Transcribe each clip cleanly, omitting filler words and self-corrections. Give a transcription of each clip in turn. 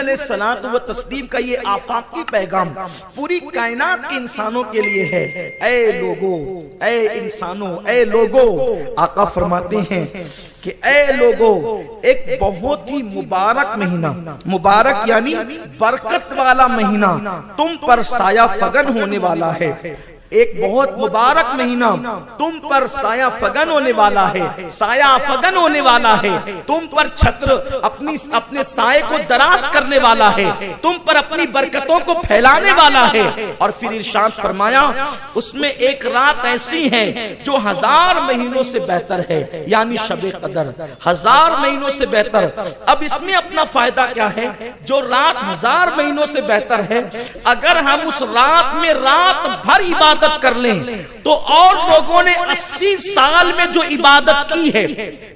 علیہ الصلوۃ والتسلیم کا یہ آفاقی پیغام پوری کائنات کے انسانوں کے لیے ہے۔ اے لوگو، اے انسانوں، اے لوگو، آقا فرماتے ہیں کہ اے لوگو، ایک بہت ہی مبارک مہینہ، مبارک یعنی برکت والا مہینہ تم پر سایہ فگن ہونے والا ہے۔ ایک بہت مبارک مہینہ تم پر سایہ فگن ہونے والا ہے، سایہ فگن ہونے والا ہے، تم پر چھتر اپنے سائے کو دراز کرنے والا ہے، تم پر اپنی برکتوں کو پھیلانے والا ہے۔ اور پھر ارشاد فرمایا اس میں ایک رات ایسی ہے جو 1000 مہینوں سے بہتر ہے، یعنی شب قدر 1000 مہینوں سے بہتر۔ اب اس میں اپنا فائدہ کیا ہے؟ جو رات 1000 مہینوں سے بہتر ہے، اگر ہم اس رات میں رات بھر عبادت کر لیں تو اور لوگوں نے 80 سال میں جو عبادت کی ہے،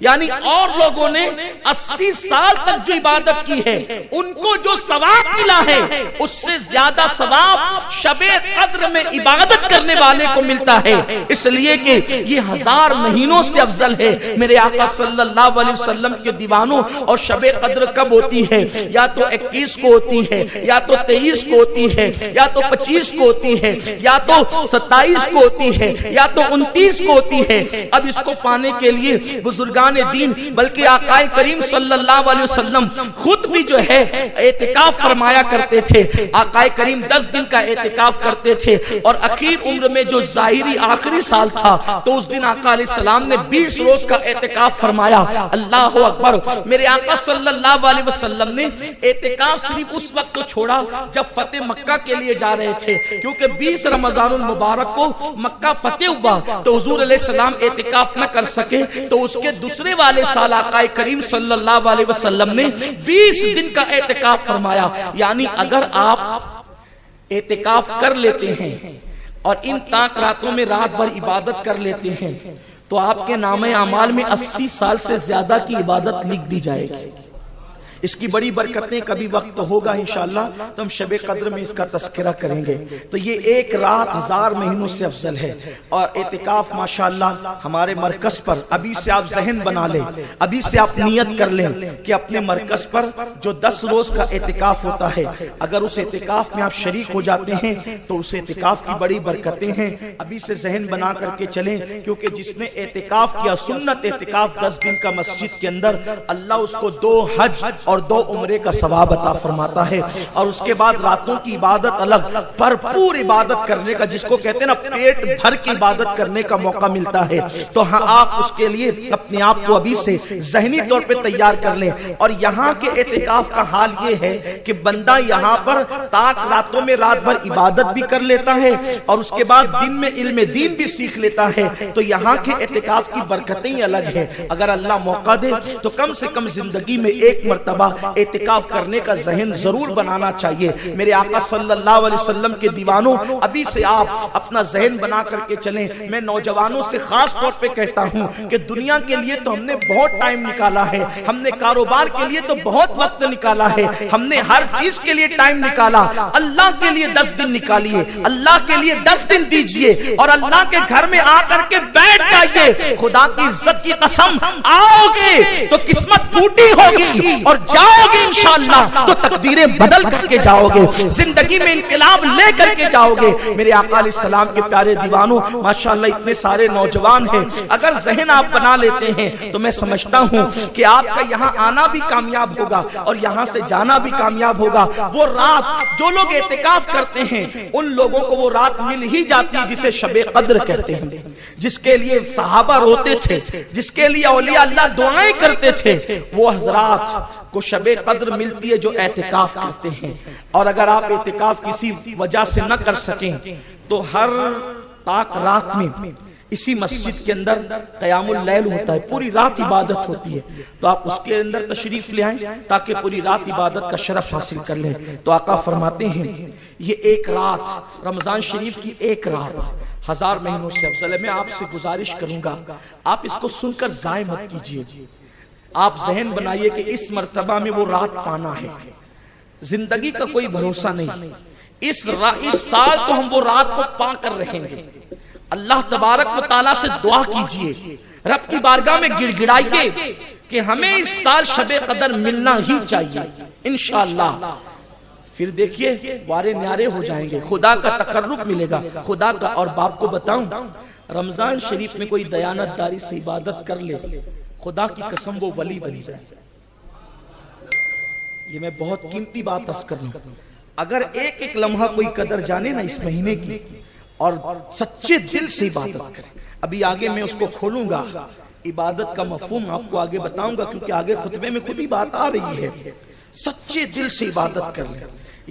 یعنی اور لوگوں نے 80 سال تک جو عبادت کی ہے، ان کو جو ثواب ملا ہے اس سے زیادہ ثواب شب قدر میں عبادت کرنے والے کو ملتا ہے، اس لیے کہ یہ 1000 مہینوں سے افضل ہے۔ میرے آقا صلی اللہ علیہ وسلم کے دیوانوں، اور شب قدر کب ہوتی ہے؟ یا تو 21 کو ہوتی ہے، یا تو 23 کو ہوتی ہے، یا تو 25 کو ہوتی ہے، یا تو 27 کو ہوتی ہے، یا تو 29 کو ہوتی ہے۔ اب اس کو پانے کے لیے بزرگان دین بلکہ آقا کریم صلی اللہ علیہ وسلم خود بھی جو ہے اعتکاف فرمایا کرتے تھے۔ آقا کریم 10 دن کا اعتکاف کرتے تھے، اور اخیر عمر میں جو ظاہری آخری سال تھا تو اس دن آقا علیہ السلام نے 20 روز کا اعتکاف فرمایا۔ اللہ اکبر! میرے آقا صلی اللہ علیہ وسلم نے اعتکاف صرف اس وقت تو چھوڑا جب فتح مکہ کے لیے جا رہے تھے، کیونکہ 20 رمضان المبارک کو مکہ فتح ہوا تو حضور علیہ السلام اعتکاف نہ کر سکے، تو اس کے دوسرے والے سال آقا کریم صلی اللہ علیہ وسلم نے 20 دن کا اعتکاف فرمایا۔ یعنی اگر آپ اعتکاف کر لیتے ہیں اور ان تاک راتوں میں رات بھر عبادت کر لیتے ہیں تو آپ کے نامہ اعمال میں 80 سال سے زیادہ کی عبادت لکھ دی جائے گی۔ اس کی بڑی برکتیں کبھی وقت ہوگا انشاءاللہ تو ہم شب قدر میں اس کا تذکرہ کریں گے۔ تو یہ ایک رات 1000 مہینوں سے افضل ہے، اور اعتکاف ماشاءاللہ ہمارے مرکز پر ابھی سے آپ ذہن بنا لیں، ابھی سے آپ نیت کر لیں کہ اپنے مرکز پر جو 10 روز کا اعتکاف ہوتا ہے، اگر اس اعتکاف میں آپ شریک ہو جاتے ہیں تو اس اعتکاف کی بڑی برکتیں ہیں۔ ابھی سے ذہن بنا کر کے چلیں، کیونکہ جس نے اعتکاف کیا سنت اعتکاف 10 دن کا مسجد کے اندر، اللہ اس کو 2 حج اور 2 عمرے کا ثواب عطا فرماتا ہے۔ اور اس کے بعد راتوں کی عبادت الگ، بھرپور عبادت کرنے کا، جس کو کہتے ہیں نا پیٹ بھر کی عبادت کرنے کا موقع ملتا ہے۔ تو ہاں آپ اس کے لیے اپنے آپ کو ابھی سے ذہنی طور پہ تیار کر لیں۔ اور یہاں کے اعتکاف کا حال یہ ہے کہ بندہ یہاں پر تاک راتوں میں رات بھر عبادت بھی کر لیتا ہے، اور اس کے بعد دن میں علم دین بھی سیکھ لیتا ہے۔ تو یہاں کے اعتکاف کی برکتیں الگ ہیں۔ اگر اللہ موقع دے تو کم سے کم زندگی میں ایک مرتبہ اعتکاف کرنے کا ذہن ضرور بنانا چاہیے۔ میرے آقا صلی اللہ علیہ وسلم کے دیوانوں، ابھی سے آپ اپنا ذہن بنا کر کے چلیں۔ میں نوجوانوں سے خاص طور پہ کہتا ہوں کہ دنیا کے لیے تو ہم نے بہت ٹائم نکالا ہے، ہم نے کاروبار کے لیے تو بہت وقت نکالا ہے، ہم نے ہر چیز کے لیے ٹائم نکالا۔ اللہ کے لیے 10 دن نکالیے، اللہ کے لیے 10 دن دیجئے، اور اللہ کے گھر میں آ کر کے بیٹھ جائیے۔ خدا کی عزت کی قسم، آؤ گے تو قسمت ٹوٹی ہوگی، اور جاؤ گے انشاءاللہ تو تقدیریں بدل کر کے جاؤ گے، زندگی میں انقلاب لے کر کے جاؤ گے۔ میرے آقا علیہ السلام کے پیارے دیوانوں، ماشاءاللہ اتنے سارے نوجوان ہیں، اگر ذہن آپ بنا لیتے ہیں تو میں سمجھتا ہوں کہ آپ کا یہاں آنا بھی کامیاب ہوگا اور یہاں سے جانا بھی کامیاب ہوگا۔ وہ رات جو لوگ اعتکاف کرتے ہیں ان لوگوں کو وہ رات مل ہی جاتی ہے جسے شب قدر کہتے ہیں، جس کے لیے صحابہ روتے تھے، جس کے لیے اولیاء اللہ دعائیں کرتے تھے، وہ حضرات کو شب قدر ملتی ہے جو اعتکاف کرتے ہیں۔ اور اگر آپ اعتکاف کسی وجہ سے نہ کر سکیں تو ہر تاک رات میں اسی مسجد کے اندر قیام اللیل ہوتا ہے، پوری رات عبادت ہوتی ہے، تو آپ اس کے اندر تشریف لے آئیں تاکہ پوری رات عبادت کا شرف حاصل کر لیں۔ تو آقا فرماتے ہیں یہ ایک رات، رمضان شریف کی ایک رات 1000 مہینوں سے افضل ہے۔ میں آپ سے گزارش کروں گا آپ اس کو سن کر ضائع مت کیجیے، آپ ذہن بنائیے کہ اس مرتبہ میں وہ رات پانا ہے۔ زندگی کا کوئی بھروسہ نہیں، اس سال تو ہم وہ رات کو پا کر رہیں گے۔ اللہ تبارک و تعالیٰ سے دعا کیجئے، رب کی بارگاہ میں گڑ گڑائیے کہ ہمیں اس سال شب قدر ملنا ہی چاہیے انشاءاللہ. پھر دیکھیے وارے نیارے ہو جائیں گے، خدا کا تقرب ملے گا خدا کا. اور باپ کو بتاؤں، رمضان شریف میں کوئی دیانت داری سے عبادت کر لے، خدا کی قسم وہ ولی بن جائے. یہ میں بہت قیمتی بات عرض کر رہا ہوں. اگر ایک ایک لمحہ کوئی قدر جانے نا اس مہینے کی اور سچے دل سے عبادت کرے. ابھی آگے میں اس کو کھولوں گا، عبادت کا مفہوم آپ کو آگے بتاؤں گا، کیونکہ آگے خطبے میں خود ہی بات آ رہی ہے. سچے دل سے عبادت کر لیں،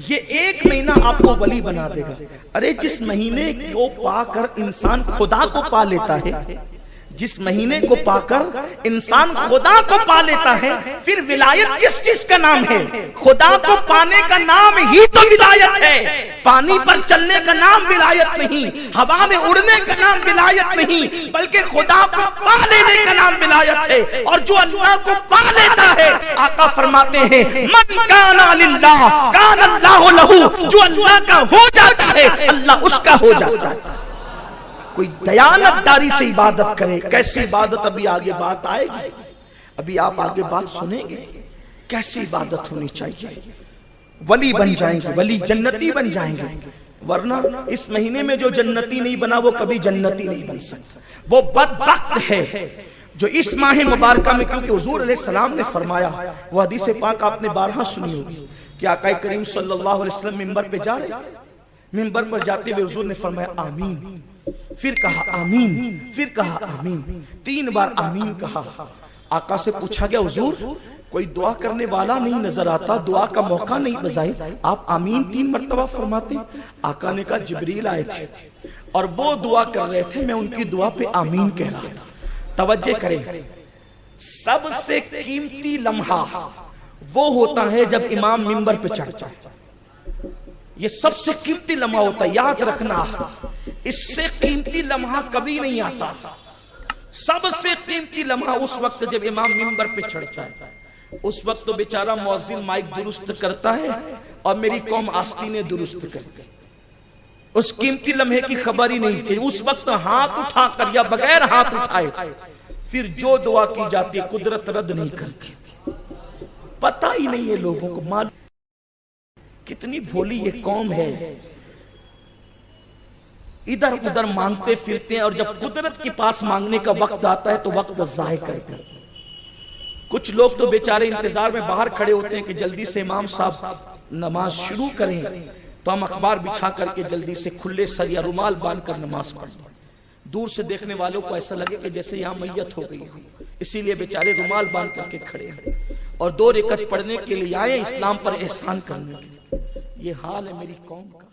یہ ایک مہینہ آپ کو ولی بنا دے گا. ارے جس مہینے کو پا کر انسان خدا کو پا لیتا ہے، جس مہینے کو پا کر انسان خدا کو پا لیتا ہے، پھر ولایت کس چیز کا نام ہے؟ خدا کو پانے کا نام ہی تو ولایت ہے. پانی پر چلنے کا نام ولایت نہیں، ہوا میں اڑنے کا نام ولایت نہیں، بلکہ خدا کو پا لینے کا نام ولایت ہے. اور جو اللہ کو پا لیتا ہے، آقا فرماتے ہیں من کان للہ کان اللہ لہ، جو اللہ کا ہو جاتا ہے اللہ اس کا ہو جاتا ہے. کوئی دیانت داری سے عبادت کرے. کیسی عبادت؟ ابھی آگے بات آئے گی، ابھی آپ آگے بات سنیں گے کیسی عبادت ہونی چاہیے. ولی بن جائیں گے، ولی جنتی بن جائیں گے. ورنہ اس مہینے میں جو جنتی نہیں بنا وہ کبھی جنتی نہیں بن سکتا. وہ بدبخت ہے جو اس ماہ مبارکہ میں، کیونکہ حضور علیہ السلام نے فرمایا، وہ حدیث پاک آپ نے بارہا سنی ہوگی کہ آقا کریم صلی اللہ علیہ وسلم ممبر پہ جا رہے تھے. ممبر پر جاتے ہوئے حضور نے فرمایا آمین، پھر کہا آمین، پھر کہا آمین. 3 بار آمین کہا. آقا سے پوچھا گیا حضور کوئی دعا کرنے والا نہیں نظر آتا، دعا کا موقع نہیں بظاہر، آپ آمین 3 مرتبہ فرماتے؟ آقا نے کہا جبریل آئے تھے اور وہ دعا کر رہے تھے، میں ان کی دعا پہ آمین کہہ رہا تھا. توجہ کریں، سب سے قیمتی لمحہ وہ ہوتا ہے جب امام منبر پہ چڑھتا ہے. یہ سب سے قیمتی لمحہ ہوتا ہے، یاد رکھنا. اس سے قیمتی لمحہ کبھی نہیں آتا. سب سے قیمتی لمحہ اس وقت جب امام منبر پہ چڑھتا ہے. اس وقت تو بیچارہ مؤذن مائک درست کرتا ہے اور میری قوم آستینیں درست کرتی. اس قیمتی لمحے کی خبر ہی نہیں کہ اس وقت ہاتھ اٹھا کر یا بغیر ہاتھ اٹھائے پھر جو دعا کی جاتی ہے قدرت رد نہیں کرتی. پتہ ہی نہیں ہے لوگوں کو. معلوم کتنی بھولی یہ قوم ہے، ادھر ادھر مانگتے پھرتے ہیں اور جب قدرت کے پاس مانگنے کا وقت آتا ہے تو وقت ضائع کرتے ہیں. کچھ لوگ تو بیچارے انتظار میں باہر کھڑے ہوتے ہیں کہ جلدی سے امام صاحب نماز شروع کریں تو ہم اخبار بچھا کر کے جلدی سے کھلے سر یا رومال باندھ کر نماز پڑھیں. دور سے دیکھنے والوں کو ایسا لگے کہ جیسے یہاں میت ہو گئی، اسی لیے بیچارے رومال باندھ کر کے کھڑے ہیں اور 2 رکعت پڑھنے کے لیے آئے اسلام پر احسان کرنے کے لیے. یہ حال ہے میری قوم کا.